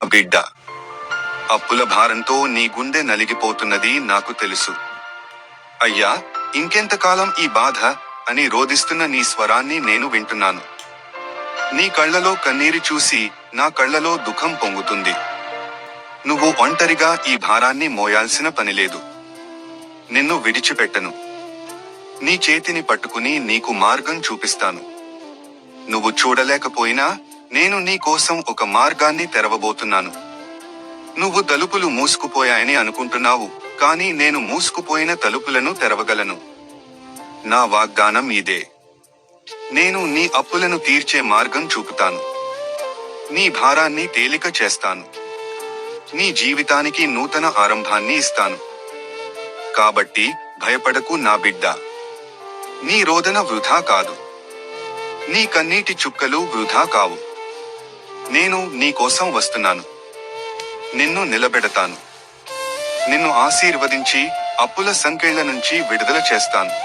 బిడ్డ, అప్పుల భారంతో నీ గుండె నలిగిపోతున్నది నాకు తెలుసు. అయ్యా, ఇంకెంతకాలం ఈ బాధ అని రోదిస్తున్న నీ స్వరాన్ని నేను వింటున్నాను. నీ కళ్ళలో కన్నీరు చూసి నా కళ్ళలో దుఃఖం పొంగుతుంది. నువ్వు ఒంటరిగా ఈ భారాన్ని మోయాల్సిన పనిలేదు. నిన్ను విడిచిపెట్టను. నీ చేతిని పట్టుకుని నీకు మార్గం చూపిస్తాను. నువ్వు చూడలేకపోయినా నేను నీ కోసం ఒక మార్గాన్ని తెరవబోతున్నాను. నువ్వు తలుపులు మూసుకుపోయాయని అనుకుంటున్నావు, కానీ నేను మూసుకుపోయిన తలుపులను తెరవగలను. నా వాగ్దానం ఇదే. నేను నీ అప్పులను తీర్చే మార్గం చూపుతాను. నీ భారాన్ని తేలిక చేస్తాను. నీ జీవితానికి నూతన ఆరంభాన్ని ఇస్తాను. కాబట్టి భయపడకు నా బిడ్డ. నీ రోదన వృధా కాదు. నీ కన్నీటి చుక్కలు వృధా కావు. నేను నీ కోసం వస్తున్నాను. నిన్ను నిలబెడతాను. నిన్ను ఆశీర్వదించి అప్పుల సంకెళ్ల నుంచి విడుదల చేస్తాను.